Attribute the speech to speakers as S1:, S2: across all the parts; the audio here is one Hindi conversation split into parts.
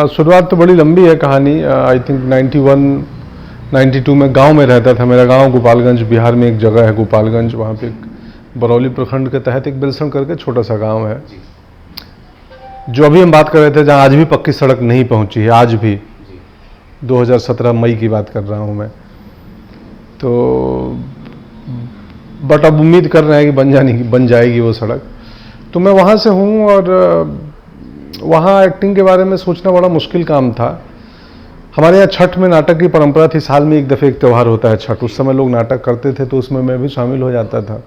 S1: शुरुआत तो बड़ी लंबी है कहानी। आई थिंक 91 92 में गांव में रहता था। मेरा गांव गोपालगंज, बिहार में एक जगह है गोपालगंज, वहाँ पे एक बरौली प्रखंड के तहत एक बिलसन करके छोटा सा गांव है, जो अभी हम बात कर रहे थे, जहाँ आज भी पक्की सड़क नहीं पहुँची है। आज भी 2017 मई की बात कर रहा हूँ मैं। तो बट अब उम्मीद कर रहे हैं कि बन जाएगी वो सड़क। तो मैं वहाँ से हूँ और वहाँ एक्टिंग के बारे में सोचना बड़ा मुश्किल काम था। हमारे यहाँ छठ में नाटक की परंपरा थी, साल में एक दफ़े एक त्यौहार होता है छठ। उस समय लोग नाटक करते थे, तो उसमें मैं भी शामिल हो जाता था।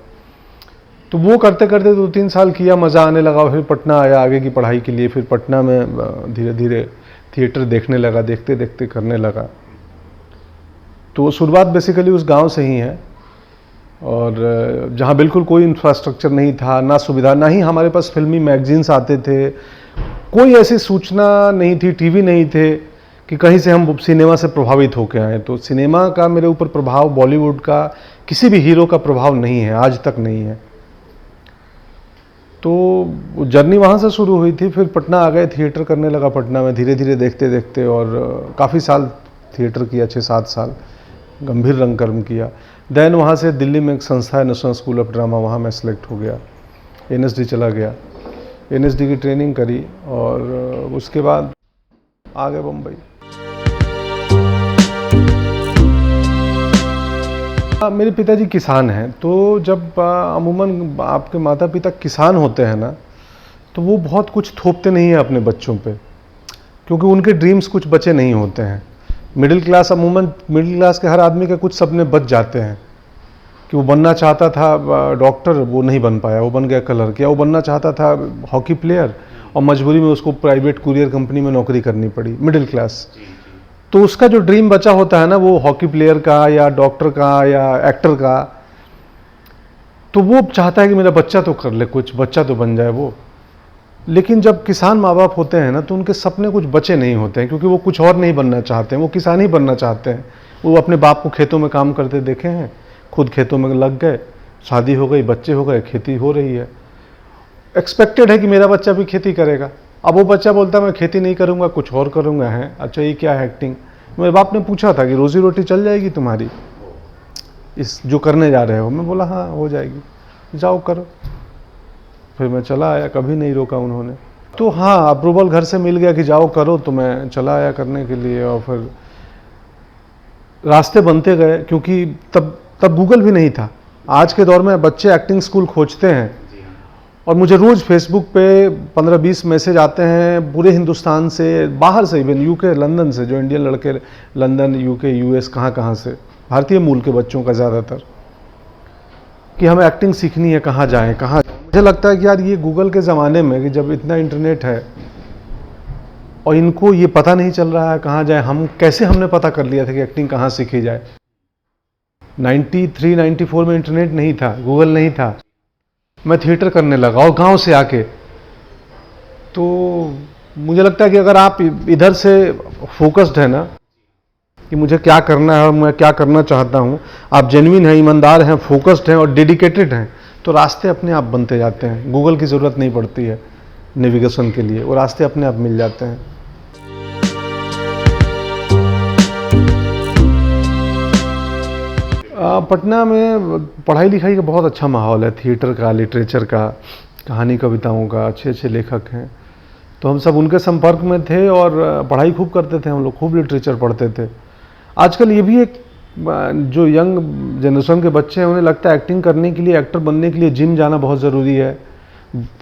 S1: तो वो करते करते 2-3 साल किया, मज़ा आने लगा। फिर पटना आया आगे की पढ़ाई के लिए। फिर पटना में धीरे धीरे थिएटर देखने लगा, देखते देखते करने लगा। तो शुरुआत बेसिकली उस गांव से ही है, और जहाँ बिल्कुल कोई इंफ्रास्ट्रक्चर नहीं था, ना सुविधा, ना ही हमारे पास फिल्मी मैगजीन्स आते थे, कोई ऐसी सूचना नहीं थी, टीवी नहीं थे कि कहीं से हम सिनेमा से प्रभावित होकर आए। तो सिनेमा का मेरे ऊपर प्रभाव, बॉलीवुड का किसी भी हीरो का प्रभाव नहीं है, आज तक नहीं है। तो जर्नी वहाँ से शुरू हुई थी। फिर पटना आ गए, थिएटर करने लगा पटना में, धीरे धीरे देखते देखते, और काफ़ी साल थिएटर किया, 6-7 साल गंभीर रंगकर्म किया। देन वहाँ से दिल्ली में एक संस्था है, नेशनल स्कूल ऑफ ड्रामा, वहाँ मैं सेलेक्ट हो गया, NSD चला गया, NSD की ट्रेनिंग करी, और उसके बाद आ गए बम्बई। मेरे पिताजी किसान हैं, तो जब अमूमन आपके माता पिता किसान होते हैं ना, तो वो बहुत कुछ थोपते नहीं हैं अपने बच्चों पे, क्योंकि उनके ड्रीम्स कुछ बचे नहीं होते हैं। मिडिल क्लास, अमूमन मिडिल क्लास के हर आदमी के कुछ सपने बच जाते हैं। कि वो बनना चाहता था डॉक्टर, वो नहीं बन पाया, वो बन गया क्लर्क। या वो बनना चाहता था हॉकी प्लेयर, और मजबूरी में उसको प्राइवेट कुरियर कंपनी में नौकरी करनी पड़ी, मिडिल क्लास। तो उसका जो ड्रीम बचा होता है ना, वो हॉकी प्लेयर का या डॉक्टर का या एक्टर का, तो वो चाहता है कि मेरा बच्चा तो कर ले कुछ, बच्चा तो बन जाए वो। लेकिन जब किसान माँ बाप होते हैं ना, तो उनके सपने कुछ बचे नहीं होते हैं, क्योंकि वो कुछ और नहीं बनना चाहते हैं, वो किसान ही बनना चाहते हैं। वो अपने बाप को खेतों में काम करते देखे हैं, खुद खेतों में लग गए, शादी हो गई, बच्चे हो गए, खेती हो रही है। एक्सपेक्टेड है कि मेरा बच्चा भी खेती करेगा। अब वो बच्चा बोलता है मैं खेती नहीं करूँगा, कुछ और करूँगा। है अच्छा, ये क्या है एक्टिंग? मेरे बाप ने पूछा था कि रोजी रोटी चल जाएगी तुम्हारी इस जो करने जा रहे हो? मैं बोला हाँ हो जाएगी, जाओ करो। फिर मैं चला आया, कभी नहीं रोका उन्होंने। तो हाँ, अप्रूवल घर से मिल गया कि जाओ करो, तो मैं चला आया करने के लिए। और फिर रास्ते बनते गए, क्योंकि तब गूगल भी नहीं था। आज के दौर में बच्चे एक्टिंग स्कूल खोजते हैं, और मुझे रोज़ फेसबुक पे 15-20 मैसेज आते हैं पूरे हिंदुस्तान से, बाहर से, इवन यूके, लंदन से, जो इंडियन लड़के लंदन, यूके, US, कहाँ से, भारतीय मूल के बच्चों का ज़्यादातर, कि हमें एक्टिंग सीखनी है, कहाँ जाएं, कहाँ। मुझे लगता है कि यार ये गूगल के ज़माने में, कि जब इतना इंटरनेट है और इनको ये पता नहीं चल रहा है कहाँ जाए, हम कैसे, हमने पता कर लिया था कि एक्टिंग कहाँ सीखी जाए। 93-94 में इंटरनेट नहीं था, गूगल नहीं था। मैं थिएटर करने लगा, और गांव से आके। तो मुझे लगता है कि अगर आप इधर से फोकस्ड है ना, कि मुझे क्या करना है और मैं क्या करना चाहता हूँ, आप जेन्युइन हैं, ईमानदार हैं, फोकस्ड हैं और डेडिकेटेड हैं, तो रास्ते अपने आप बनते जाते हैं। गूगल की ज़रूरत नहीं पड़ती है नेविगेशन के लिए, वो रास्ते अपने आप मिल जाते हैं। पटना में पढ़ाई लिखाई का बहुत अच्छा माहौल है, थिएटर का, लिटरेचर का, कहानी कविताओं का, अच्छे अच्छे लेखक हैं। तो हम सब उनके संपर्क में थे, और पढ़ाई खूब करते थे हम लोग, खूब लिटरेचर पढ़ते थे। आजकल ये भी एक, जो यंग जनरेशन के बच्चे हैं, उन्हें लगता है एक्टिंग करने के लिए, एक्टर बनने के लिए जिम जाना बहुत ज़रूरी है,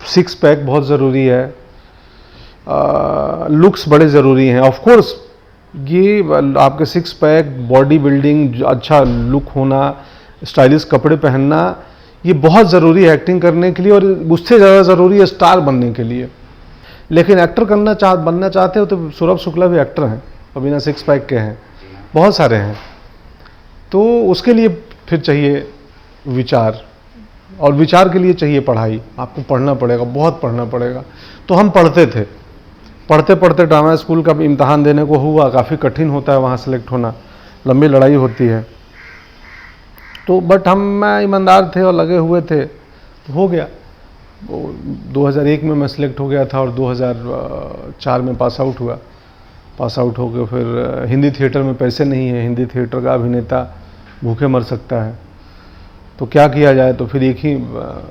S1: 6 पैक बहुत ज़रूरी है, लुक्स बड़े ज़रूरी हैं। ऑफ कोर्स ये आपके 6 पैक, बॉडी बिल्डिंग, अच्छा लुक होना, स्टाइलिश कपड़े पहनना, ये बहुत ज़रूरी है एक्टिंग करने के लिए, और उससे ज़्यादा ज़रूरी है स्टार बनने के लिए। लेकिन एक्टर बनना चाहते हो तो सौरभ शुक्ला भी एक्टर हैं, और बिना 6 पैक के हैं, बहुत सारे हैं। तो उसके लिए फिर चाहिए विचार, और विचार के लिए चाहिए पढ़ाई। आपको पढ़ना पड़ेगा, बहुत पढ़ना पड़ेगा। तो हम पढ़ते थे, पढ़ते पढ़ते ड्रामा स्कूल का इम्तहान देने को हुआ। काफ़ी कठिन होता है वहाँ सेलेक्ट होना, लंबी लड़ाई होती है। तो बट मैं ईमानदार थे और लगे हुए थे, तो हो गया। 2001 में मैं सेलेक्ट हो गया था, और 2004 में पास आउट हुआ। पास आउट हो गए। फिर हिंदी थिएटर में पैसे नहीं है, हिंदी थिएटर का अभिनेता भूखे मर सकता है, तो क्या किया जाए। तो फिर एक ही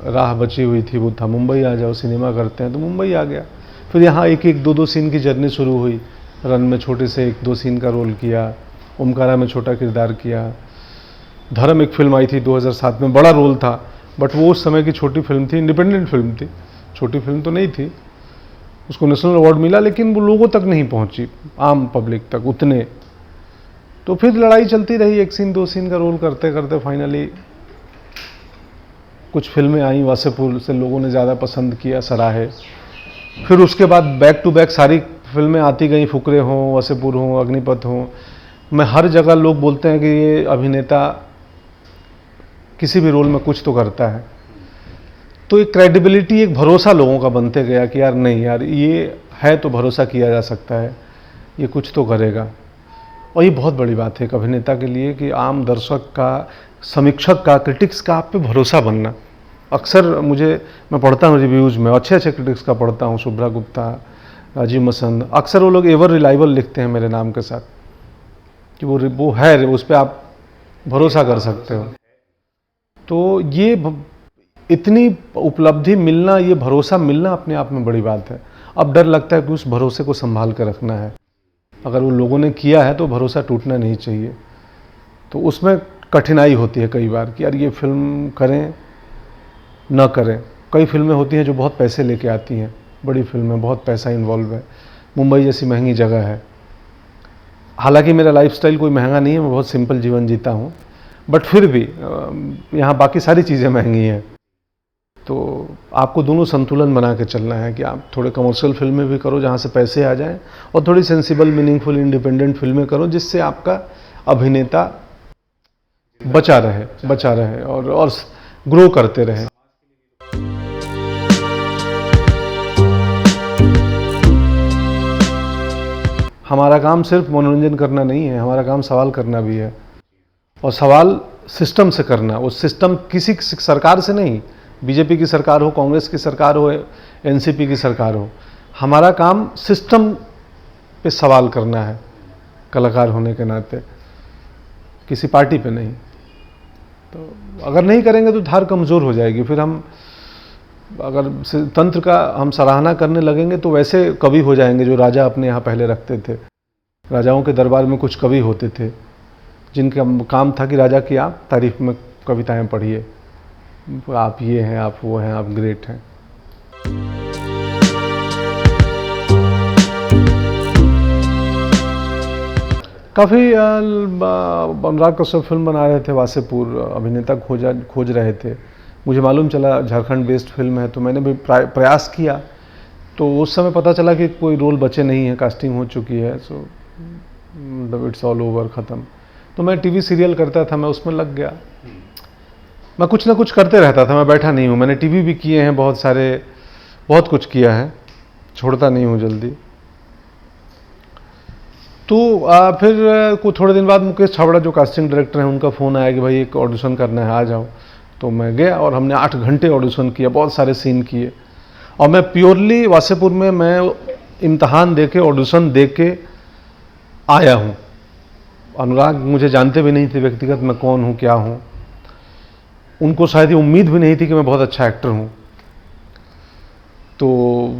S1: राह बची हुई थी, वो था मुंबई आ जाओ, सिनेमा करते हैं। तो मुंबई आ गया। फिर यहाँ एक एक दो दो सीन की जर्नी शुरू हुई। रन में छोटे से एक दो सीन का रोल किया, ओमकारा में छोटा किरदार किया, धर्म एक फिल्म आई थी 2007 में, बड़ा रोल था, बट वो उस समय की छोटी फिल्म थी, इंडिपेंडेंट फिल्म थी, छोटी फिल्म तो नहीं थी। उसको नेशनल अवार्ड मिला, लेकिन वो लोगों तक नहीं पहुंची, आम पब्लिक तक उतने। तो फिर लड़ाई चलती रही, एक सीन दो सीन का रोल करते करते फाइनली कुछ फिल्में आई, वासेपुर से लोगों ने ज़्यादा पसंद किया, सराहे। फिर उसके बाद बैक टू बैक सारी फिल्में आती गई, फुकरे हों, वासेपुर हों, अग्निपथ हों। मैं हर जगह लोग बोलते हैं कि ये अभिनेता किसी भी रोल में कुछ तो करता है, तो एक क्रेडिबिलिटी, एक भरोसा लोगों का बनते गया कि यार नहीं यार, ये है तो भरोसा किया जा सकता है, ये कुछ तो करेगा। और ये बहुत बड़ी बात है एक अभिनेता के लिए कि आम दर्शक का, समीक्षक का, क्रिटिक्स का आप पे भरोसा बनना। अक्सर मैं पढ़ता हूँ रिव्यूज़ में, अच्छे अच्छे क्रिटिक्स का पढ़ता हूँ, शुभ्रा गुप्ता, राजीव मसंद, अक्सर वो लोग एवर रिलायबल लिखते हैं मेरे नाम के साथ कि वो है, उस पर आप भरोसा कर सकते हो। तो ये इतनी उपलब्धि मिलना, ये भरोसा मिलना अपने आप में बड़ी बात है। अब डर लगता है कि उस भरोसे को संभाल कर रखना है। अगर वो लोगों ने किया है तो भरोसा टूटना नहीं चाहिए। तो उसमें कठिनाई होती है कई बार कि यार ये फिल्म करें न करें। कई फिल्में होती हैं जो बहुत पैसे लेके आती हैं, बड़ी फिल्में, बहुत पैसा इन्वॉल्व है, मुंबई जैसी महंगी जगह है। हालांकि मेरा लाइफस्टाइल कोई महंगा नहीं है, मैं बहुत सिंपल जीवन जीता हूँ, बट फिर भी यहाँ बाकी सारी चीज़ें महंगी हैं। तो आपको दोनों संतुलन बना के चलना है कि आप थोड़े कमर्शियल फिल्में भी करो जहाँ से पैसे आ जाएं, और थोड़ी सेंसिबल, मीनिंगफुल, इंडिपेंडेंट फिल्में करो जिससे आपका अभिनेता बचा रहे और ग्रो करते रहे। हमारा काम सिर्फ मनोरंजन करना नहीं है, हमारा काम सवाल करना भी है, और सवाल सिस्टम से करना। वो सिस्टम किसी सरकार से नहीं, बीजेपी की सरकार हो, कांग्रेस की सरकार हो, एनसीपी की सरकार हो, हमारा काम सिस्टम पे सवाल करना है कलाकार होने के नाते, किसी पार्टी पे नहीं। तो अगर नहीं करेंगे तो धार कमज़ोर हो जाएगी। फिर हम अगर तंत्र का हम सराहना करने लगेंगे तो वैसे कवि हो जाएंगे जो राजा अपने यहाँ पहले रखते थे। राजाओं के दरबार में कुछ कवि होते थे जिनका काम था कि राजा की आप तारीफ में कविताएं पढ़िए, आप ये हैं, आप वो हैं, आप ग्रेट हैं। काफ़ी अनुराग कश्यप फिल्म बना रहे थे वासेपुर, अभिनेता खोज रहे थे। मुझे मालूम चला झारखंड बेस्ड फिल्म है, तो मैंने भी प्रयास किया। तो उस समय पता चला कि कोई रोल बचे नहीं है, कास्टिंग हो चुकी है, सो मतलब इट्स ऑल ओवर, ख़त्म। तो मैं टीवी सीरियल करता था, मैं उसमें लग गया। मैं कुछ ना कुछ करते रहता था, मैं बैठा नहीं हूँ। मैंने टीवी भी किए हैं बहुत सारे, बहुत कुछ किया है, छोड़ता नहीं हूँ जल्दी। तो फिर थोड़े दिन बाद मुकेश छाबड़ा जो कास्टिंग डायरेक्टर हैं, उनका फ़ोन आया कि भाई एक ऑडिशन करना है, आ जाओ। तो मैं गया और हमने 8 घंटे ऑडिशन किया, बहुत सारे सीन किए। और मैं प्योरली वासेपुर में मैं इम्तहान दे के, ऑडिशन दे के आया हूँ। अनुराग मुझे जानते भी नहीं थे व्यक्तिगत, मैं कौन हूँ, क्या हूँ। उनको शायद ये उम्मीद भी नहीं थी कि मैं बहुत अच्छा एक्टर हूँ। तो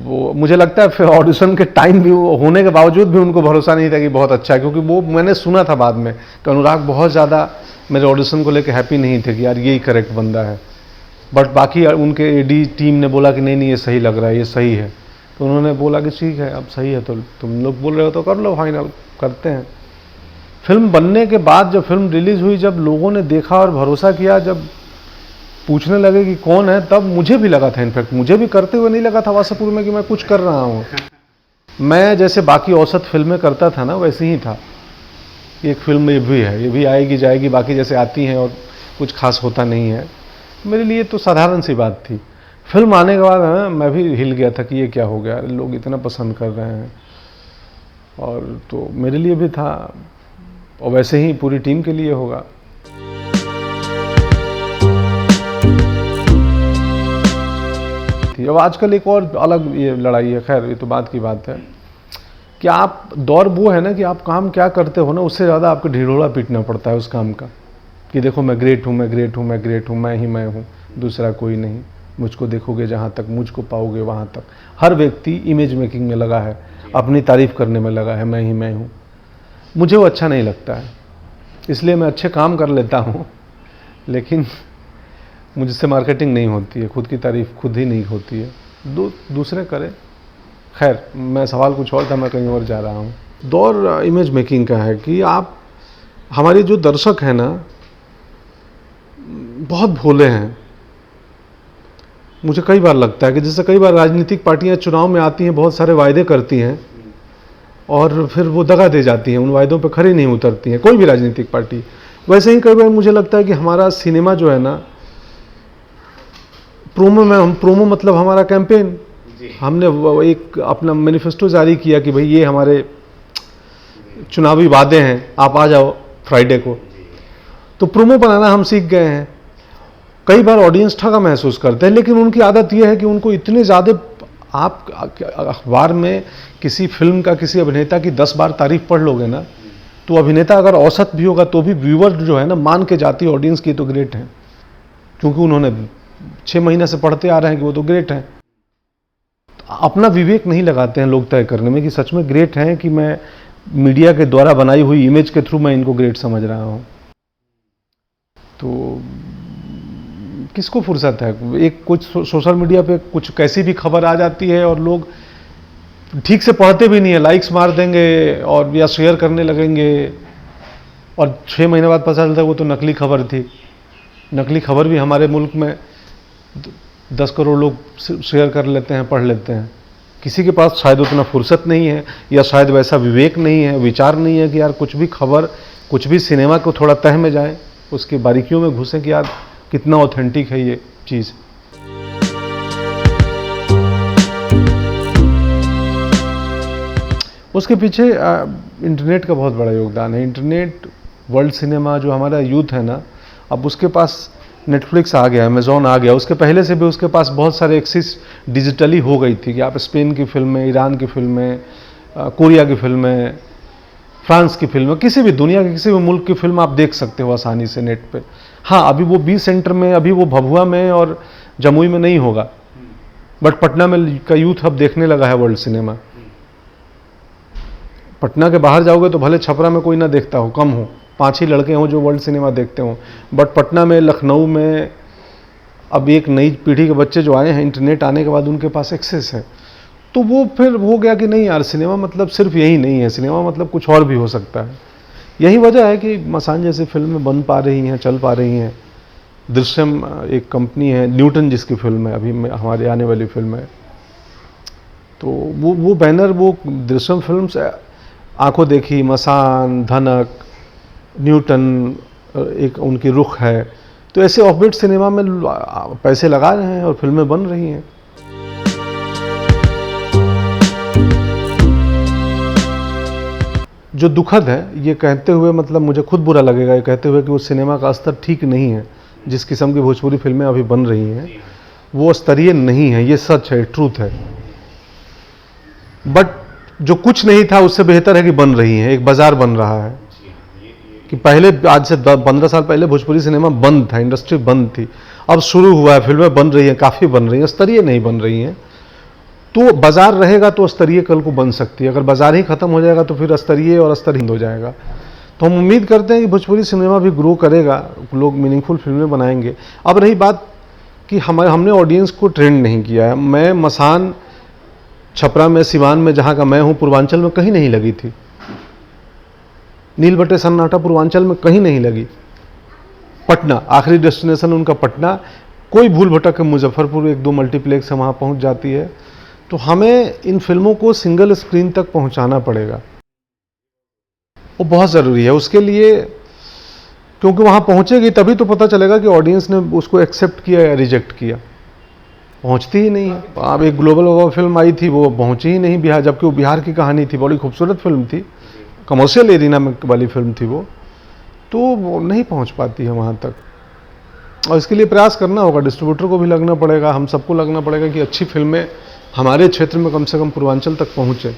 S1: वो मुझे लगता है फिर ऑडिशन के टाइम भी होने के बावजूद भी उनको भरोसा नहीं था कि बहुत अच्छा है, क्योंकि वो मैंने सुना था बाद में कि अनुराग बहुत ज़्यादा मेरे ऑडिशन को लेकर हैप्पी नहीं थे कि यार यही करेक्ट बंदा है। बट बाकी उनके एडी टीम ने बोला कि नहीं ये सही लग रहा है, ये सही है। तो उन्होंने बोला कि ठीक है, अब सही है तो तुम लोग बोल रहे हो तो कर लो, फाइनल करते हैं। फिल्म बनने के बाद जब फिल्म रिलीज़ हुई, जब लोगों ने देखा और भरोसा किया, जब पूछने लगे कि कौन है, तब मुझे भी लगा था, इनफैक्ट मुझे भी करते हुए नहीं लगा था वासेपुर में कि मैं कुछ कर रहा हूँ। मैं जैसे बाकी औसत फिल्में करता था ना, वैसे ही था। एक फिल्म ये भी है, ये भी आएगी जाएगी, बाकी जैसे आती हैं और कुछ खास होता नहीं है। मेरे लिए तो साधारण सी बात थी। फिल्म आने के बाद मैं भी हिल गया था कि ये क्या हो गया, लोग इतना पसंद कर रहे हैं। और तो मेरे लिए भी था, और वैसे ही पूरी टीम के लिए होगा। अब आजकल एक और अलग ये लड़ाई है, खैर ये तो बात की बात है कि आप दौर वो है ना कि आप काम क्या करते हो ना, उससे ज़्यादा आपको ढिढोरा पीटना पड़ता है उस काम का, कि देखो मैं ग्रेट हूँ, मैं ग्रेट हूँ, मैं ग्रेट हूँ, मैं ही मैं हूँ, दूसरा कोई नहीं, मुझको देखोगे जहाँ तक, मुझको पाओगे वहाँ तक। हर व्यक्ति इमेज मेकिंग में लगा है, अपनी तारीफ करने में लगा है, मैं ही मैं हूँ। मुझे वो अच्छा नहीं लगता है, इसलिए मैं अच्छे काम कर लेता हूँ, लेकिन मुझसे मार्केटिंग नहीं होती है, खुद की तारीफ खुद ही नहीं होती है, दूसरे करें। खैर, मैं सवाल कुछ और था, मैं कहीं और जा रहा हूँ। दौर इमेज मेकिंग का है कि आप, हमारे जो दर्शक हैं ना, बहुत भोले हैं। मुझे कई बार लगता है कि जैसे कई बार राजनीतिक पार्टियां चुनाव में आती हैं, बहुत सारे वायदे करती हैं और फिर वो दगा दे जाती हैं, उन वायदों पे खरी नहीं उतरती हैं, कोई भी राजनीतिक पार्टी। वैसे ही कई बार मुझे लगता है कि हमारा सिनेमा जो है ना, प्रोमो मतलब हमारा कैंपेन, हमने एक अपना मैनिफेस्टो जारी किया कि भाई ये हमारे चुनावी वादे हैं, आप आ जाओ फ्राइडे को। तो प्रोमो बनाना हम सीख गए हैं। कई बार ऑडियंस ठगा महसूस करते हैं, लेकिन उनकी आदत यह है कि उनको इतने ज़्यादा, आप अखबार में किसी फिल्म का, किसी अभिनेता की 10 बार तारीफ पढ़ लोगे ना, तो अभिनेता अगर औसत भी होगा तो भी व्यूअर जो है ना, मान के जाती है ऑडियंस की तो ग्रेट है, क्योंकि उन्होंने 6 महीने से पढ़ते आ रहे हैं कि वो तो ग्रेट हैं। अपना विवेक नहीं लगाते हैं लोग तय करने में कि सच में ग्रेट हैं कि मैं मीडिया के द्वारा बनाई हुई इमेज के थ्रू मैं इनको ग्रेट समझ रहा हूँ। तो किसको फुर्सत है, एक कुछ सोशल मीडिया पे कुछ कैसी भी खबर आ जाती है और लोग ठीक से पढ़ते भी नहीं है, लाइक्स मार देंगे और या शेयर करने लगेंगे, और 6 महीने बाद पता चलता है वो तो नकली खबर थी। नकली खबर भी हमारे मुल्क में 10 करोड़ लोग शेयर कर लेते हैं, पढ़ लेते हैं। किसी के पास शायद उतना फुर्सत नहीं है, या शायद वैसा विवेक नहीं है, विचार नहीं है कि यार कुछ भी खबर, कुछ भी सिनेमा को थोड़ा तह में जाए, उसकी बारीकियों में घुसें कि यार कितना ऑथेंटिक है ये चीज़। उसके पीछे इंटरनेट का बहुत बड़ा योगदान है। इंटरनेट, वर्ल्ड सिनेमा, जो हमारा यूथ है ना, अब उसके पास नेटफ्लिक्स आ गया, अमेज़ॉन आ गया। उसके पहले से भी उसके पास बहुत सारे एक्सेस डिजिटली हो गई थी कि आप स्पेन की फिल्में, ईरान की फिल्में, कोरिया की फिल्में, फ्रांस की फिल्में, किसी भी दुनिया के किसी भी मुल्क की फिल्म आप देख सकते हो आसानी से नेट पे। हाँ, अभी वो 20 सेंटर में, अभी वो भभुआ में और जमुई में नहीं होगा, बट पटना में का यूथ अब देखने लगा है वर्ल्ड सिनेमा। पटना के बाहर जाओगे तो भले छपरा में कोई ना देखता हो, कम हो, 5 ही लड़के हों जो वर्ल्ड सिनेमा देखते हों, बट पटना में, लखनऊ में अब एक नई पीढ़ी के बच्चे जो आए हैं, इंटरनेट आने के बाद उनके पास एक्सेस है। तो वो फिर हो गया कि नहीं यार, सिनेमा मतलब सिर्फ यही नहीं है, सिनेमा मतलब कुछ और भी हो सकता है। यही वजह है कि मसान जैसी फिल्में बन पा रही हैं, चल पा रही हैं। दृश्यम एक कंपनी है, न्यूटन जिसकी फिल्म है अभी हमारे आने वाली फिल्म है, तो वो बैनर, वो दृश्यम फिल्म्स, आंखों देखी, मसान, धनक, न्यूटन एक उनकी रुख है। तो ऐसे ऑफबीट सिनेमा में पैसे लगा रहे हैं और फिल्में बन रही हैं। जो दुखद है ये कहते हुए, मतलब मुझे खुद बुरा लगेगा ये कहते हुए कि वो सिनेमा का स्तर ठीक नहीं है। जिस किस्म की भोजपुरी फिल्में अभी बन रही हैं वो स्तरीय नहीं है, ये सच है, ट्रूथ है। बट जो कुछ नहीं था उससे बेहतर है कि बन रही हैं, एक बाजार बन रहा है। कि पहले, आज से 15 साल पहले भोजपुरी सिनेमा बंद था, इंडस्ट्री बंद थी, अब शुरू हुआ है, फिल्में बन रही हैं, काफ़ी बन रही हैं, स्तरीय नहीं बन रही हैं। तो बाजार रहेगा तो स्तरीय कल को बन सकती है, अगर बाजार ही खत्म हो जाएगा तो फिर स्तरीय और स्तरहीन हो जाएगा। तो हम उम्मीद करते हैं कि भोजपुरी सिनेमा भी ग्रो करेगा, लोग मीनिंगफुल फिल्में बनाएंगे। अब रही बात कि हमने ऑडियंस को ट्रेंड नहीं किया है। मैं मसान, छपरा में, सिवान में, जहाँ का मैं हूँ, पूर्वांचल में कहीं नहीं लगी थी। नील बटे सन्नाटा पूर्वांचल में कहीं नहीं लगी। पटना आखिरी डेस्टिनेशन उनका पटना, कोई भूल भटक के मुजफ्फरपुर 1-2 मल्टीप्लेक्स है वहाँ पहुँच जाती है। तो हमें इन फिल्मों को सिंगल स्क्रीन तक पहुँचाना पड़ेगा, वो बहुत ज़रूरी है उसके लिए, क्योंकि वहाँ पहुँचेगी तभी तो पता चलेगा कि ऑडियंस ने उसको एक्सेप्ट किया या रिजेक्ट किया। पहुँचती ही नहीं है। अब एक ग्लोबल वार फिल्म आई थी, वो पहुँची ही नहीं बिहार, जबकि वो बिहार की कहानी थी, बड़ी खूबसूरत फिल्म थी, कमर्शियल एरिना में वाली फिल्म थी वो, तो वो नहीं पहुँच पाती है वहाँ तक। और इसके लिए प्रयास करना होगा, डिस्ट्रीब्यूटर को भी लगना पड़ेगा, हम सबको लगना पड़ेगा कि अच्छी फिल्में हमारे क्षेत्र में कम से कम पूर्वांचल तक पहुँचे।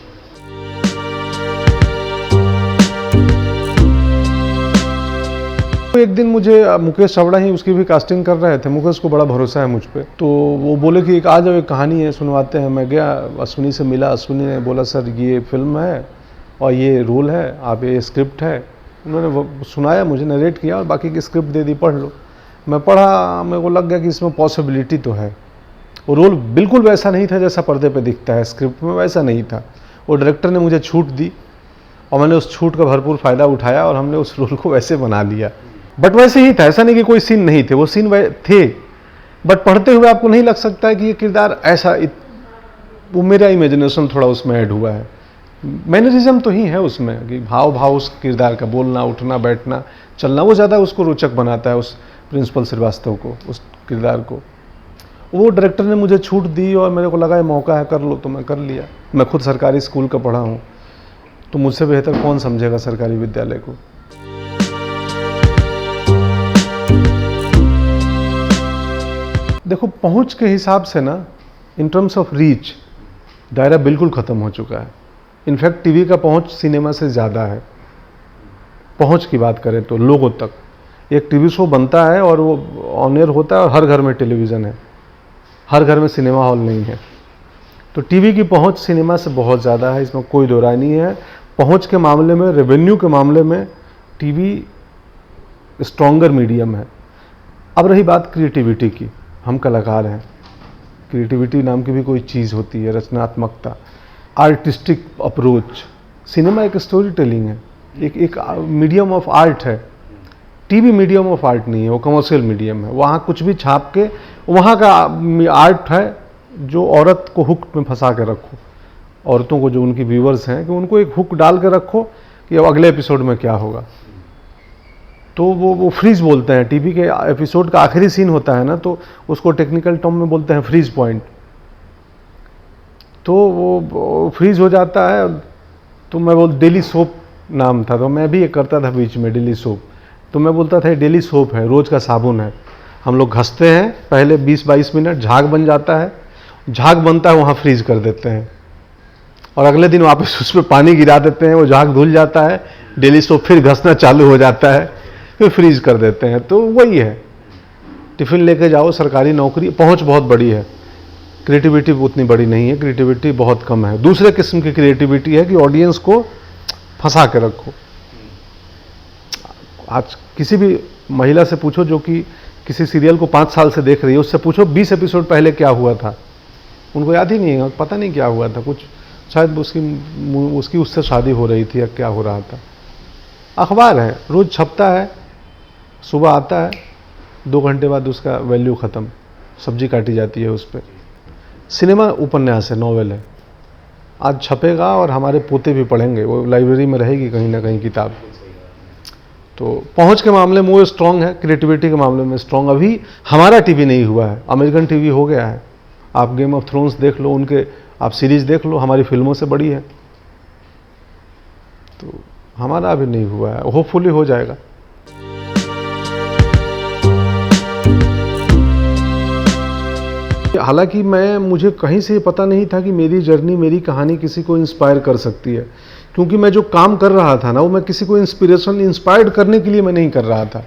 S1: तो एक दिन मुझे मुकेश छाबड़ा ही उसकी भी कास्टिंग कर रहे थे, मुकेश को बड़ा भरोसा है मुझ पे, तो वो बोले कि एक आ जाओ, एक कहानी है सुनवाते हैं। मैं गया, अश्विनी से मिला, अश्विनी ने बोला सर ये फिल्म है और ये रोल है, आप ये स्क्रिप्ट है। उन्होंने वो सुनाया, मुझे नरेट किया और बाकी की स्क्रिप्ट दे दी, पढ़ लो। मैं पढ़ा, मेरे को लग गया कि इसमें पॉसिबिलिटी तो है। वो रोल बिल्कुल वैसा नहीं था जैसा पर्दे पे दिखता है, स्क्रिप्ट में वैसा नहीं था। वो डायरेक्टर ने मुझे छूट दी और मैंने उस छूट का भरपूर फ़ायदा उठाया और हमने उस रोल को वैसे बना लिया। बट वैसे ही था, ऐसा नहीं कि कोई सीन नहीं थे, वो सीन थे, बट पढ़ते हुए आपको नहीं लग सकता है कि ये किरदार ऐसा, वो मेरा इमेजिनेशन थोड़ा उसमें ऐड हुआ है। मैनरिज्म तो ही है उसमें कि भाव भाव उस किरदार का, बोलना, उठना, बैठना, चलना, वो ज़्यादा उसको रोचक बनाता है, उस प्रिंसिपल श्रीवास्तव को, उस किरदार को। वो डायरेक्टर ने मुझे छूट दी और मेरे को लगा ये मौका है, कर लो, तो मैं कर लिया। मैं खुद सरकारी स्कूल का पढ़ा हूँ, तो मुझसे बेहतर कौन समझेगा सरकारी विद्यालय को। देखो, पहुंच के हिसाब से ना, इन टर्म्स ऑफ रीच, दायरा बिल्कुल ख़त्म हो चुका है। इनफैक्ट टीवी का पहुंच सिनेमा से ज़्यादा है। पहुंच की बात करें तो लोगों तक एक टीवी शो बनता है और वो ऑन एयर होता है और हर घर में टेलीविज़न है, हर घर में सिनेमा हॉल नहीं है। तो टीवी की पहुंच सिनेमा से बहुत ज़्यादा है, इसमें कोई दो राय नहीं है। पहुंच के मामले में, रेवेन्यू के मामले में टीवी स्ट्रॉन्गर मीडियम है। अब रही बात क्रिएटिविटी की, हम कलाकार हैं, क्रिएटिविटी नाम की भी कोई चीज़ होती है, रचनात्मकता, आर्टिस्टिक अप्रोच। सिनेमा एक स्टोरी टेलिंग है, एक मीडियम ऑफ आर्ट है। टीवी मीडियम ऑफ आर्ट नहीं है, वो कमर्शियल मीडियम है। वहाँ कुछ भी छाप के, वहाँ का आर्ट है जो औरत को हुक में फंसा के रखो, औरतों को, जो उनकी व्यूअर्स हैं, कि उनको एक हुक डाल के रखो कि अब अगले एपिसोड में क्या होगा। तो वो फ्रीज बोलते हैं, टीवी के एपिसोड का आखिरी सीन होता है ना, तो उसको टेक्निकल टर्म में बोलते हैं फ्रीज पॉइंट। तो वो फ्रीज हो जाता है। तो मैं बोल, डेली सोप नाम था, तो मैं भी ये करता था बीच में, डेली सोप। तो मैं बोलता था डेली सोप है, रोज़ का साबुन है, हम लोग घसते हैं पहले 20-22 मिनट, झाग बन जाता है, झाग बनता है, वहाँ फ्रीज कर देते हैं और अगले दिन वापस उस पर पानी गिरा देते हैं, वो झाग धुल जाता है, डेली सोप फिर घसना चालू हो जाता है, फिर फ्रीज कर देते हैं। तो वही है, टिफ़िन लेके जाओ, सरकारी नौकरी, पहुंच बहुत बड़ी है, क्रिएटिविटी उतनी बड़ी नहीं है, क्रिएटिविटी बहुत कम है। दूसरे किस्म की क्रिएटिविटी है कि ऑडियंस को फंसा के रखो। आज किसी भी महिला से पूछो जो कि किसी सीरियल को 5 साल से देख रही है, उससे पूछो 20 एपिसोड पहले क्या हुआ था, उनको याद ही नहीं है, पता नहीं क्या हुआ था, कुछ शायद उसकी उससे शादी हो रही थी या क्या हो रहा था। अखबार है, रोज़ छपता है, सुबह आता है, 2 घंटे बाद उसका वैल्यू ख़त्म, सब्जी काटी जाती है उस पर। सिनेमा उपन्यास है, नॉवेल है, आज छपेगा और हमारे पोते भी पढ़ेंगे, वो लाइब्रेरी में रहेगी कहीं ना कहीं किताब। तो पहुंच के मामले में वो स्ट्रॉन्ग है, क्रिएटिविटी के मामले में स्ट्रॉन्ग। अभी हमारा टीवी नहीं हुआ है, अमेरिकन टीवी हो गया है। आप गेम ऑफ थ्रोन्स देख लो, उनके आप सीरीज़ देख लो, हमारी फिल्मों से बड़ी है। तो हमारा अभी नहीं हुआ है, होपफुली हो जाएगा। हालांकि मुझे कहीं से पता नहीं था कि मेरी जर्नी, मेरी कहानी किसी को इंस्पायर कर सकती है, क्योंकि मैं जो काम कर रहा था ना, वो मैं किसी को इंस्पायर्ड करने के लिए मैं नहीं कर रहा था।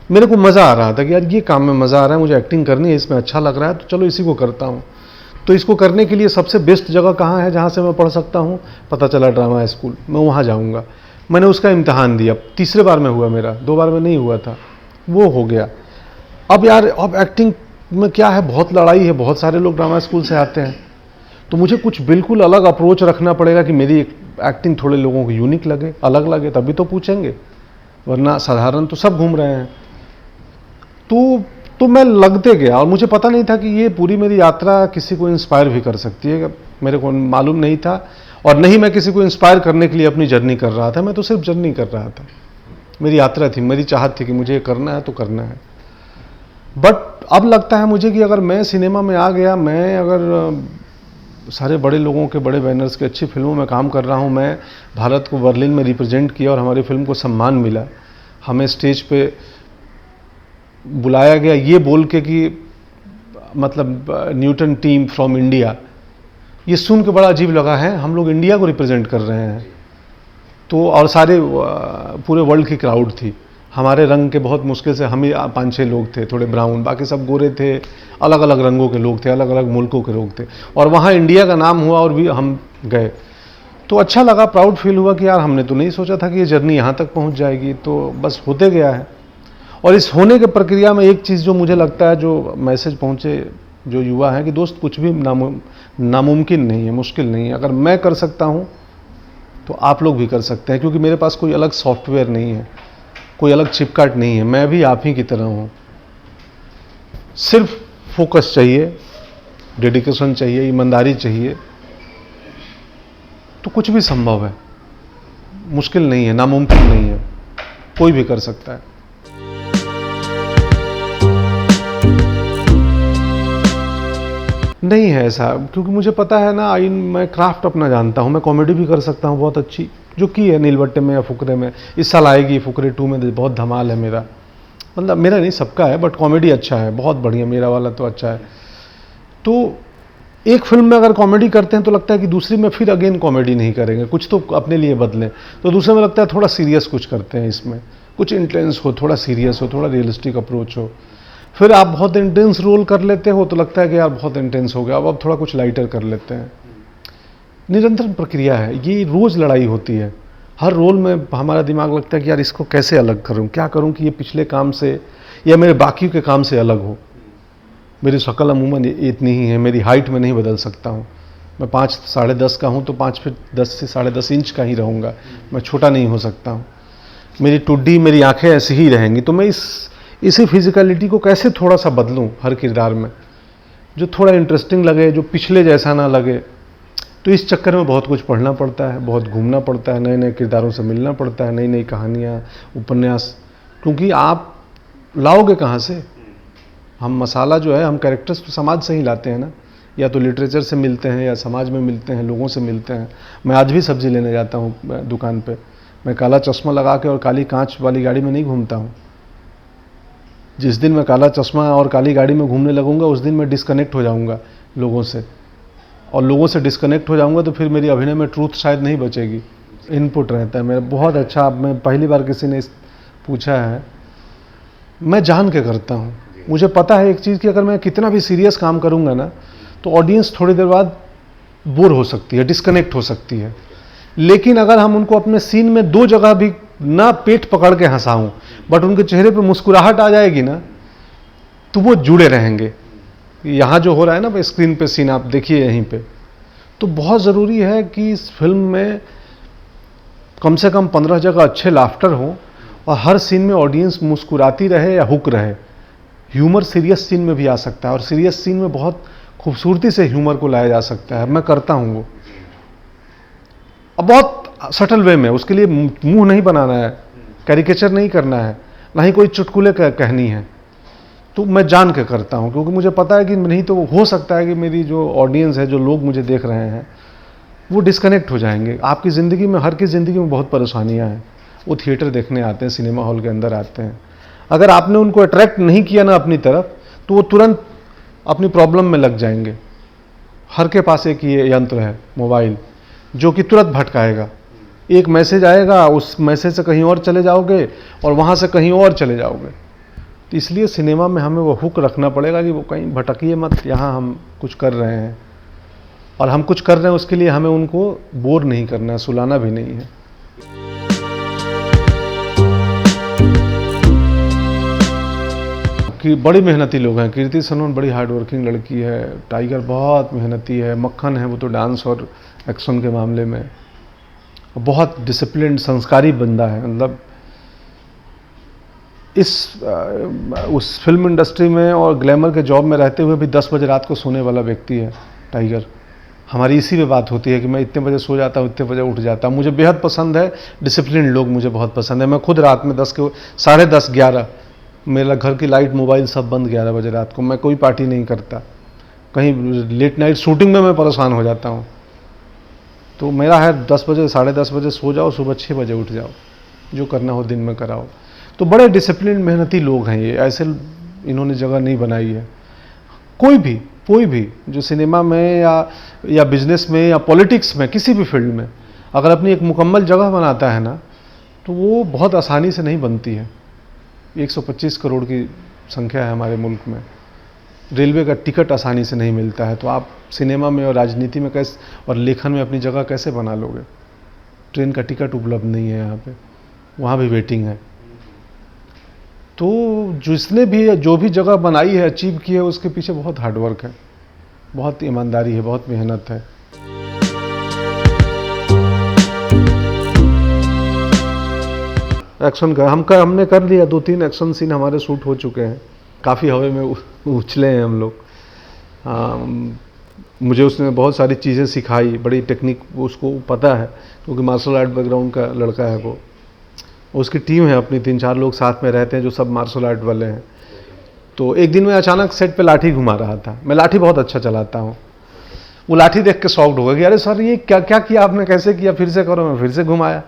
S1: मेरे को मज़ा आ रहा था कि यार ये काम में मज़ा आ रहा है, मुझे एक्टिंग करनी है, इसमें अच्छा लग रहा है, तो चलो इसी को करता हूँ। तो इसको करने के लिए सबसे बेस्ट जगह कहाँ है जहाँ से मैं पढ़ सकता हूँ, पता चला ड्रामा स्कूल, मैं वहाँ जाऊँगा। मैंने उसका इम्तहान दिया, तीसरे बार में हुआ मेरा, 2 बार में नहीं हुआ था, वो हो गया। अब यार, अब एक्टिंग में क्या है, बहुत लड़ाई है, बहुत सारे लोग ड्रामा स्कूल से आते हैं, तो मुझे कुछ बिल्कुल अलग अप्रोच रखना पड़ेगा कि मेरी एक्टिंग थोड़े लोगों को यूनिक लगे, अलग लगे, तभी तो पूछेंगे, वरना साधारण तो सब घूम रहे हैं। तो मैं लगते गया और मुझे पता नहीं था कि ये पूरी मेरी यात्रा किसी को इंस्पायर भी कर सकती है, मेरे को मालूम नहीं था। और नहीं मैं किसी को इंस्पायर करने के लिए अपनी जर्नी कर रहा था, मैं तो सिर्फ जर्नी कर रहा था, मेरी यात्रा थी, मेरी चाहत थी कि मुझे ये करना है तो करना है। बट अब लगता है मुझे कि अगर मैं सिनेमा में आ गया, मैं अगर सारे बड़े लोगों के, बड़े बैनर्स के अच्छी फिल्मों में काम कर रहा हूँ, मैं भारत को बर्लिन में रिप्रेजेंट किया और हमारी फिल्म को सम्मान मिला, हमें स्टेज पे बुलाया गया ये बोल के कि मतलब न्यूटन टीम फ्रॉम इंडिया, ये सुन के बड़ा अजीब लगा है, हम लोग इंडिया को रिप्रेजेंट कर रहे हैं। तो और सारे पूरे वर्ल्ड की क्राउड थी, हमारे रंग के बहुत मुश्किल से हम ही 5-6 लोग थे थोड़े ब्राउन, बाकी सब गोरे थे, अलग अलग रंगों के लोग थे, अलग अलग मुल्कों के लोग थे, और वहाँ इंडिया का नाम हुआ और भी हम गए। तो अच्छा लगा, प्राउड फील हुआ कि यार हमने तो नहीं सोचा था कि ये जर्नी यहाँ तक पहुँच जाएगी, तो बस होते गया है। और इस होने के प्रक्रिया में एक चीज़ जो मुझे लगता है, जो मैसेज पहुँचे जो युवा हैं, कि दोस्त कुछ भी नामुमकिन नहीं है, मुश्किल नहीं है। अगर मैं कर सकता हूँ तो आप लोग भी कर सकते हैं, क्योंकि मेरे पास कोई अलग सॉफ्टवेयर नहीं है, कोई अलग चिप कार्ड नहीं है, मैं भी आप ही की तरह हूँ। सिर्फ फोकस चाहिए, डेडिकेशन चाहिए, ईमानदारी चाहिए, तो कुछ भी संभव है। मुश्किल नहीं है, नामुमकिन नहीं है, कोई भी कर सकता है। नहीं है ऐसा, क्योंकि मुझे पता है ना, मैं क्राफ्ट अपना जानता हूँ, मैं कॉमेडी भी कर सकता हूँ बहुत अच्छी, जो की है नीलबट्टे में या फुकरे में। इस साल आएगी फुकरे 2 में, बहुत धमाल है मेरा, मतलब मेरा नहीं सबका है, बट कॉमेडी अच्छा है, बहुत बढ़िया, मेरा वाला तो अच्छा है। तो एक फिल्म में अगर कॉमेडी करते हैं तो लगता है कि दूसरी में फिर अगेन कॉमेडी नहीं करेंगे, कुछ तो अपने लिए बदलें, तो दूसरे में लगता है थोड़ा सीरियस कुछ करते हैं, इसमें कुछ इंटेंस हो, थोड़ा सीरियस हो, थोड़ा रियलिस्टिक अप्रोच हो। फिर आप बहुत इंटेंस रोल कर लेते हो तो लगता है कि यार बहुत इंटेंस हो गया, अब थोड़ा कुछ लाइटर कर लेते हैं। निरंतर प्रक्रिया है, ये रोज़ लड़ाई होती है। हर रोल में हमारा दिमाग लगता है कि यार इसको कैसे अलग करूं, क्या करूं कि ये पिछले काम से या मेरे बाकी के काम से अलग हो। मेरी शक्ल अमूमन इतनी ही है, मेरी हाइट में नहीं बदल सकता हूं। मैं 5 साढ़े 10 का हूं तो 5 फीट 10 से साढ़े 10 इंच का ही रहूँगा, मैं छोटा नहीं हो सकता हूँ। मेरी टुड्डी, मेरी आँखें ऐसी ही रहेंगी, तो मैं इसी फिजिकलिटी को कैसे थोड़ा सा बदलूं हर किरदार में, जो थोड़ा इंटरेस्टिंग लगे, जो पिछले जैसा ना लगे। तो इस चक्कर में बहुत कुछ पढ़ना पड़ता है, बहुत घूमना पड़ता है, नए नए किरदारों से मिलना पड़ता है, नई नई कहानियाँ, उपन्यास, क्योंकि आप लाओगे कहाँ से। हम मसाला जो है, हम कैरेक्टर्स तो समाज से ही लाते हैं ना, या तो लिटरेचर से मिलते हैं या समाज में मिलते हैं, लोगों से मिलते हैं। मैं आज भी सब्ज़ी लेने जाता हूँ दुकान पे, मैं काला चश्मा लगा के और काली कांच वाली गाड़ी में नहीं घूमता हूँ। जिस दिन मैं काला चश्मा और काली गाड़ी में घूमने लगूंगा, उस दिन मैं डिस्कनेक्ट हो जाऊंगा लोगों से, और लोगों से डिस्कनेक्ट हो जाऊंगा तो फिर मेरी अभिनय में ट्रूथ शायद नहीं बचेगी। इनपुट रहता है मेरा बहुत अच्छा। अब मैं पहली बार किसी ने पूछा है, मैं जान के करता हूँ। मुझे पता है एक चीज़ कि अगर मैं कितना भी सीरियस काम करूँगा ना, तो ऑडियंस थोड़ी देर बाद बोर हो सकती है, डिस्कनेक्ट हो सकती है। लेकिन अगर हम उनको अपने सीन में 2 जगह भी ना पेट पकड़ के हंसाऊं, बट उनके चेहरे पे मुस्कुराहट आ जाएगी ना, तो वो जुड़े रहेंगे। यहाँ जो हो रहा है ना स्क्रीन पे सीन, आप देखिए यहीं पे, तो बहुत ज़रूरी है कि इस फिल्म में कम से कम 15 जगह अच्छे लाफ्टर हो, और हर सीन में ऑडियंस मुस्कुराती रहे या हुक रहे। ह्यूमर सीरियस सीन में भी आ सकता है, और सीरियस सीन में बहुत खूबसूरती से ह्यूमर को लाया जा सकता है। मैं करता हूँ वो, अब बहुत सटल वे में। उसके लिए मुंह नहीं बनाना है, कैरिकेचर नहीं करना है, ना ही कोई चुटकुले कहनी है। तो मैं जान के करता हूँ, क्योंकि मुझे पता है कि नहीं तो हो सकता है कि मेरी जो ऑडियंस है, जो लोग मुझे देख रहे हैं, वो डिस्कनेक्ट हो जाएंगे। आपकी ज़िंदगी में, हर की ज़िंदगी में बहुत परेशानियाँ हैं। वो थिएटर देखने आते हैं, सिनेमा हॉल के अंदर आते हैं, अगर आपने उनको अट्रैक्ट नहीं किया ना अपनी तरफ, तो वो तुरंत अपनी प्रॉब्लम में लग जाएंगे। हर के पास एक ये यंत्र है, मोबाइल, जो कि तुरंत भटकाएगा। एक मैसेज आएगा, उस मैसेज से कहीं और चले जाओगे, और वहाँ से कहीं और चले जाओगे। तो इसलिए सिनेमा में हमें वो हुक रखना पड़ेगा कि वो कहीं भटकिए मत, यहाँ हम कुछ कर रहे हैं, और हम कुछ कर रहे हैं उसके लिए हमें उनको बोर नहीं करना है, सुलाना भी नहीं है। कि बड़ी मेहनती लोग हैं। कीर्ति सनोन बड़ी हार्ड वर्किंग लड़की है, टाइगर बहुत मेहनती है, मक्खन है वो तो डांस और एक्शन के मामले में बहुत डिसिप्लिन, संस्कारी बंदा है। मतलब उस फिल्म इंडस्ट्री में और ग्लैमर के जॉब में रहते हुए भी 10 बजे रात को सोने वाला व्यक्ति है टाइगर। हमारी इसी में बात होती है कि मैं इतने बजे सो जाता हूँ, इतने बजे उठ जाता हूँ। मुझे बेहद पसंद है, डिसिप्लिन लोग मुझे बहुत पसंद है। मैं खुद रात में 10 के साढ़े 10 11 मेरा घर की लाइट, मोबाइल सब बंद 11 बजे रात को। मैं कोई पार्टी नहीं करता, कहीं लेट नाइट शूटिंग में मैं परेशान हो जाता हूँ। तो मेरा है 10 बजे साढ़े 10 बजे सो जाओ, सुबह 6 बजे उठ जाओ, जो करना हो दिन में कराओ। तो बड़े डिसिप्लिन मेहनती लोग हैं ये, ऐसे इन्होंने जगह नहीं बनाई है। कोई भी जो सिनेमा में या बिजनेस में या पॉलिटिक्स में, किसी भी फील्ड में अगर अपनी एक मुकम्मल जगह बनाता है ना, तो वो बहुत आसानी से नहीं बनती है। 125 करोड़ की संख्या है हमारे मुल्क में, रेलवे का टिकट आसानी से नहीं मिलता है, तो आप सिनेमा में और राजनीति में कैसे और लेखन में अपनी जगह कैसे बना लोगे? ट्रेन का टिकट उपलब्ध नहीं है यहाँ पे, वहाँ भी वेटिंग है। तो जिसने भी जो भी जगह बनाई है, अचीव की है, उसके पीछे बहुत हार्डवर्क है, बहुत ईमानदारी है, बहुत मेहनत है। एक्शन का हमने कर लिया, 2-3 एक्शन सीन हमारे शूट हो चुके हैं, काफ़ी हवा में उछले हैं हम लोग। मुझे उसने बहुत सारी चीज़ें सिखाई, बड़ी टेक्निक उसको पता है, क्योंकि मार्शल आर्ट बैकग्राउंड का लड़का है वो। उसकी टीम है अपनी, 3-4 लोग साथ में रहते हैं जो सब मार्शल आर्ट वाले हैं। तो एक दिन मैं अचानक सेट पे लाठी घुमा रहा था, मैं लाठी बहुत अच्छा चलाता हूँ। वो लाठी देख के शॉक्ड हो गया कि अरे सर ये क्या क्या किया आपने, कैसे किया, फिर से करो। मैं फिर से घुमाया,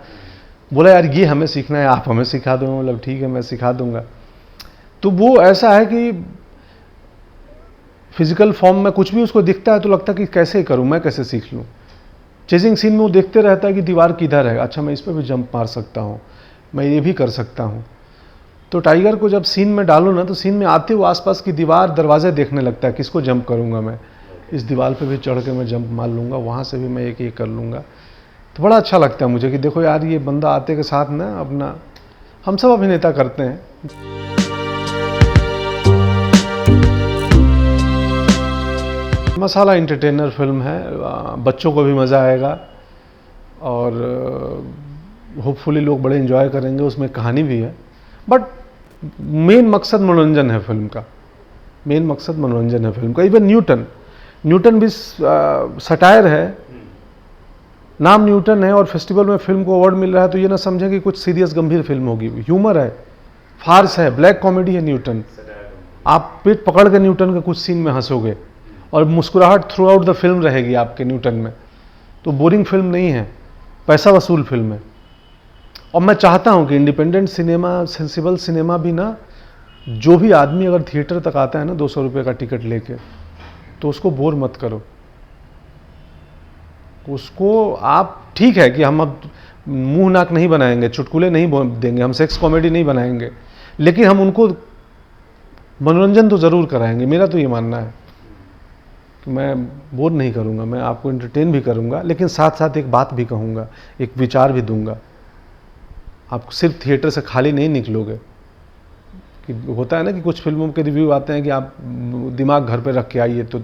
S1: बोला यार ये हमें सीखना है, आप हमें सिखा दो। मतलब ठीक है, मैं सिखा दूंगा। तो वो ऐसा है कि फिजिकल फॉर्म में कुछ भी उसको दिखता है तो लगता है कि कैसे करूं, मैं कैसे सीख लूं। चेजिंग सीन में वो देखते रहता है कि दीवार किधर है, अच्छा मैं इस पर भी जंप मार सकता हूं, मैं ये भी कर सकता हूं। तो टाइगर को जब सीन में डालो ना, तो सीन में आते हुए आसपास की दीवार दरवाजे देखने लगता है, किसको जंप करूंगा मैं, इस दीवार पे भी चढ़ के मैं जंप मार लूँगा, वहाँ से भी मैं एक कर लूँगा। तो बड़ा अच्छा लगता है मुझे कि देखो यार ये बंदा आते के साथ ना अपना, हम सब अभिनेता करते हैं। मसाला एंटरटेनर फिल्म है, बच्चों को भी मज़ा आएगा और होपफुली लोग बड़े एंजॉय करेंगे। उसमें कहानी भी है, बट मेन मकसद मनोरंजन है फिल्म का, मेन मकसद मनोरंजन है फिल्म का। इवन न्यूटन भी सटायर है, नाम न्यूटन है और फेस्टिवल में फिल्म को अवार्ड मिल रहा है, तो ये ना समझें कि कुछ सीरियस गंभीर फिल्म होगी। ह्यूमर है, फार्स है, ब्लैक कॉमेडी है न्यूटन। आप पेट पकड़ के न्यूटन के कुछ सीन में हंसोगे और मुस्कुराहट थ्रू आउट द फिल्म रहेगी आपके न्यूटन में। तो बोरिंग फिल्म नहीं है, पैसा वसूल फिल्म है। और मैं चाहता हूं कि इंडिपेंडेंट सिनेमा, सेंसिबल सिनेमा भी ना, जो भी आदमी अगर थिएटर तक आता है ना 200 रुपये का टिकट लेके, तो उसको बोर मत करो। उसको आप, ठीक है कि हम अब मुंह नाक नहीं बनाएंगे, चुटकुले नहीं देंगे, हम सेक्स कॉमेडी नहीं बनाएंगे, लेकिन हम उनको मनोरंजन तो ज़रूर कराएंगे। मेरा तो ये मानना है कि मैं बोर नहीं करूंगा, मैं आपको एंटरटेन भी करूंगा, लेकिन साथ साथ एक बात भी कहूंगा, एक विचार भी दूंगा। आप सिर्फ थिएटर से खाली नहीं निकलोगे। कि होता है ना कि कुछ फिल्मों के रिव्यू आते हैं कि आप दिमाग घर पे रख के आइए तो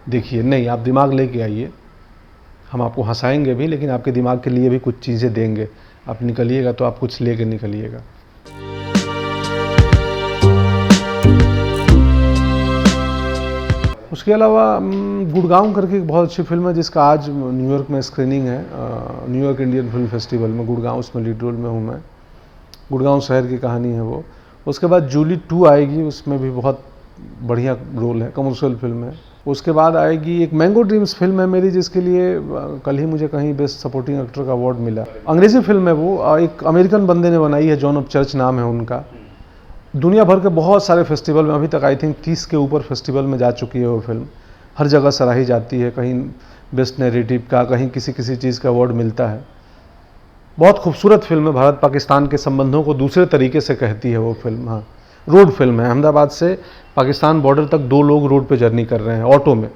S1: देखिए, नहीं, आप दिमाग लेके आइए, हम आपको हंसाएंगे भी, लेकिन आपके दिमाग के लिए भी कुछ चीज़ें देंगे। आप निकलिएगा तो आप कुछ लेके निकलिएगा। उसके अलावा गुड़गांव करके एक बहुत अच्छी फिल्म है जिसका आज न्यूयॉर्क में स्क्रीनिंग है, न्यूयॉर्क इंडियन फिल्म फेस्टिवल में। गुड़गांव उसमें लीड रोल में हूँ मैं, गुड़गांव शहर की कहानी है वो। उसके बाद जूली 2 आएगी, उसमें भी बहुत बढ़िया रोल है, कमर्शियल फिल्म है। उसके बाद आएगी एक मैंगो ड्रीम्स फिल्म है मेरी, जिसके लिए कल ही मुझे कहीं बेस्ट सपोर्टिंग एक्टर का अवार्ड मिला। अंग्रेजी फिल्म है वो, एक अमेरिकन बंदे ने बनाई है, जॉन ऑफ चर्च नाम है उनका। दुनिया भर के बहुत सारे फेस्टिवल में, अभी तक आई थिंक 30 के ऊपर फेस्टिवल में जा चुकी है वो फिल्म। हर जगह सराही जाती है, कहीं बेस्ट नैरेटिव का, कहीं किसी किसी चीज़ का अवार्ड मिलता है। बहुत खूबसूरत फिल्म है, भारत पाकिस्तान के संबंधों को दूसरे तरीके से कहती है वो फिल्म। हाँ, रोड फिल्म है, अहमदाबाद से पाकिस्तान बॉर्डर तक 2 लोग रोड पे जर्नी कर रहे हैं ऑटो में,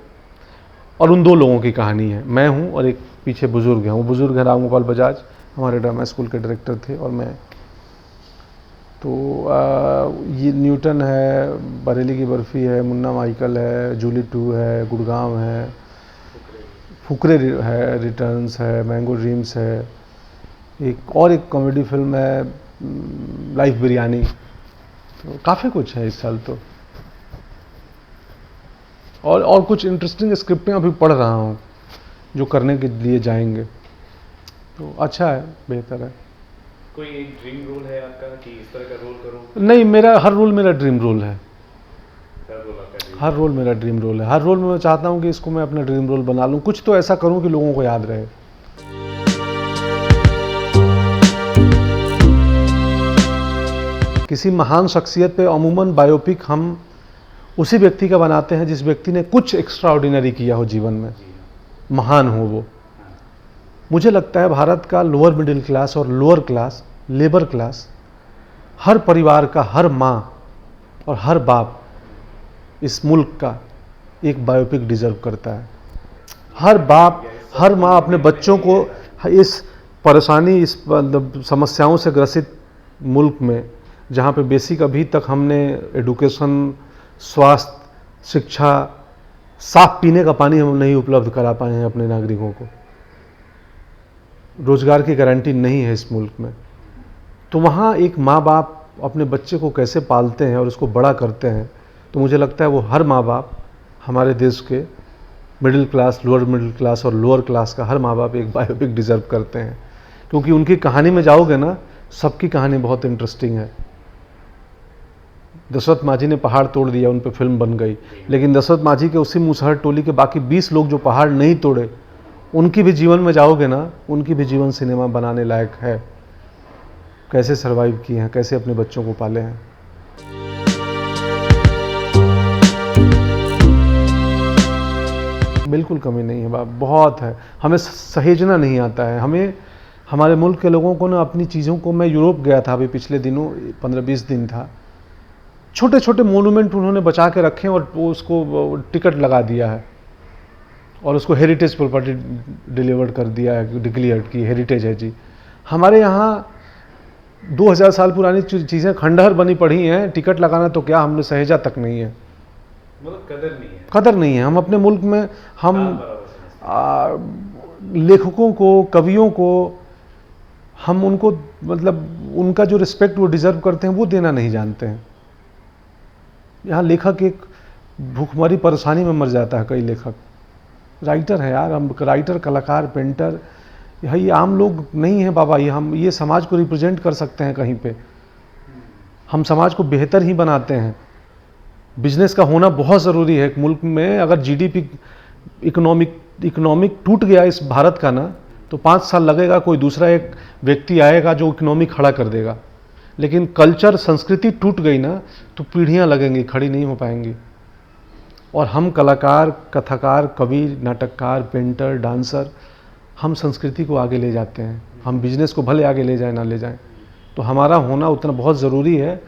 S1: और उन 2 लोगों की कहानी है। मैं हूँ और एक पीछे बुजुर्ग है, वो बुजुर्ग है राम गोपाल बजाज, हमारे ड्रामा स्कूल के डायरेक्टर थे, और मैं। तो ये न्यूटन है, बरेली की बर्फ़ी है, मुन्ना माइकल है, जूली 2 है, गुड़गांव है, फुकरे है, रिटर्न्स है, मैंगो ड्रीम्स है, एक कॉमेडी फिल्म है लाइफ बिरयानी। तो काफ़ी कुछ है इस साल तो, और कुछ इंटरेस्टिंग स्क्रिप्टें अभी पढ़ रहा हूँ जो करने के लिए जाएंगे, तो अच्छा है, बेहतर है।
S2: कोई एक ड्रीम रोल है आपका कि इस तरह का रोल करूं?
S1: नहीं, मेरा हर रोल मेरा ड्रीम रोल है।
S2: हर रोल
S1: मेरा ड्रीम रोल है। हर रोल में मैं चाहता हूँ कि इसको मैं अपना ड्रीम रोल बना लूँ, कुछ तो ऐसा करूँ कि लोगों को याद रहे। किसी महान शख्सियत पे अमूमन बायोपिक हम उसी व्यक्ति का बनाते हैं जिस व्यक्ति ने कुछ एक्स्ट्रा ऑर्डिनरी किया हो जीवन में, महान हो वो। मुझे लगता है भारत का लोअर मिडिल क्लास और लोअर क्लास, लेबर क्लास, हर परिवार का, हर माँ और हर बाप इस मुल्क का एक बायोपिक डिजर्व करता है। हर बाप, हर माँ अपने बच्चों को इस परेशानी, इस समस्याओं से ग्रसित मुल्क में, जहाँ पे बेसिक अभी तक हमने एडुकेशन, स्वास्थ्य, शिक्षा, साफ पीने का पानी हम नहीं उपलब्ध करा पाए हैं अपने नागरिकों को, रोजगार की गारंटी नहीं है इस मुल्क में, तो वहाँ एक माँ बाप अपने बच्चे को कैसे पालते हैं और उसको बड़ा करते हैं, तो मुझे लगता है वो हर माँ बाप हमारे देश के middle class, lower middle class और लोअर क्लास का हर माँ बाप एक बायोपिक डिजर्व करते हैं। क्योंकि उनकी कहानी में जाओगे ना, सबकी कहानी बहुत इंटरेस्टिंग है। दशरथ मांझी ने पहाड़ तोड़ दिया, उन पर फिल्म बन गई, लेकिन दशरथ मांझी के उसी मुसहर टोली के बाकी 20 लोग जो पहाड़ नहीं तोड़े, उनकी भी जीवन में जाओगे ना, उनकी भी जीवन सिनेमा बनाने लायक है। कैसे सरवाइव किए हैं, कैसे अपने बच्चों को पाले हैं। बिल्कुल कमी नहीं है बाप, बहुत है। हमें सहेजना नहीं आता है। हमें, हमारे मुल्क के लोगों को ना अपनी चीज़ों को, मैं यूरोप गया था अभी पिछले दिनों, 15-20 दिन था, छोटे छोटे मोनूमेंट उन्होंने बचा के रखे और वो उसको टिकट लगा दिया है और उसको हेरिटेज प्रॉपर्टी डिलीवर्ड कर दिया है, डिक्लेयर की हेरिटेज है जी। हमारे यहाँ 2000 साल पुरानी चीज़ें खंडहर बनी पड़ी हैं, टिकट लगाना तो क्या, हमने सहेजा तक नहीं है,
S2: मतलब कदर नहीं है।
S1: कदर नहीं है। हम अपने मुल्क में, हम लेखकों को, कवियों को, हम उनको, मतलब उनका जो रिस्पेक्ट वो डिज़र्व करते हैं वो देना नहीं जानते हैं। यहाँ लेखक एक भूखमरी परेशानी में मर जाता है, कई लेखक, राइटर है यार, हम राइटर, कलाकार, पेंटर, ये आम लोग नहीं हैं बाबा। ये हम, ये समाज को रिप्रेजेंट कर सकते हैं कहीं पे, हम समाज को बेहतर ही बनाते हैं। बिजनेस का होना बहुत ज़रूरी है एक मुल्क में। अगर जीडीपी, इकोनॉमिक टूट गया इस भारत का ना, तो 5 साल लगेगा, कोई दूसरा एक व्यक्ति आएगा जो इकोनॉमी खड़ा कर देगा। लेकिन कल्चर, संस्कृति टूट गई ना, तो पीढ़ियाँ लगेंगी, खड़ी नहीं हो पाएंगी। और हम कलाकार, कथाकार, कवि, नाटककार, पेंटर, डांसर, हम संस्कृति को आगे ले जाते हैं। हम बिजनेस को भले आगे ले जाएं ना ले जाएं, तो हमारा होना उतना बहुत ज़रूरी है।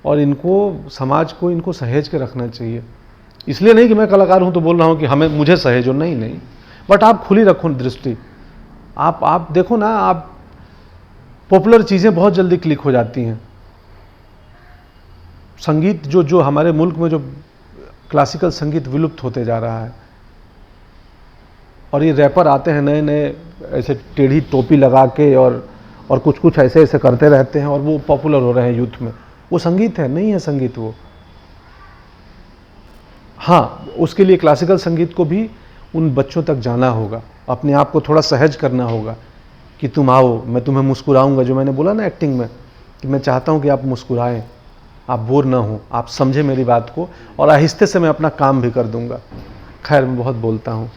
S1: और इनको, समाज को इनको सहेज के रखना चाहिए। इसलिए नहीं कि मैं कलाकार हूं तो बोल रहा हूं कि हमें, मुझे सहेजो, नहीं नहीं, बट आप खुली रखो दृष्टि। आप देखो ना, आप पॉपुलर चीज़ें बहुत जल्दी क्लिक हो जाती हैं। संगीत जो हमारे मुल्क में जो क्लासिकल संगीत विलुप्त होते जा रहा है, और ये रैपर आते हैं नए नए, ऐसे टेढ़ी टोपी लगा के और कुछ ऐसे करते रहते हैं और वो पॉपुलर हो रहे हैं यूथ में। वो संगीत है? नहीं है संगीत वो। हाँ, उसके लिए क्लासिकल संगीत को भी उन बच्चों तक जाना होगा, अपने आप को थोड़ा सहज करना होगा कि तुम आओ, मैं तुम्हें मुस्कुराऊंगा। जो मैंने बोला ना एक्टिंग में, कि मैं चाहता हूं कि आप मुस्कुराएं, आप बोर ना हो, आप समझे मेरी बात को, और आहिस्ते से मैं अपना काम भी कर दूंगा। खैर, मैं बहुत बोलता हूं।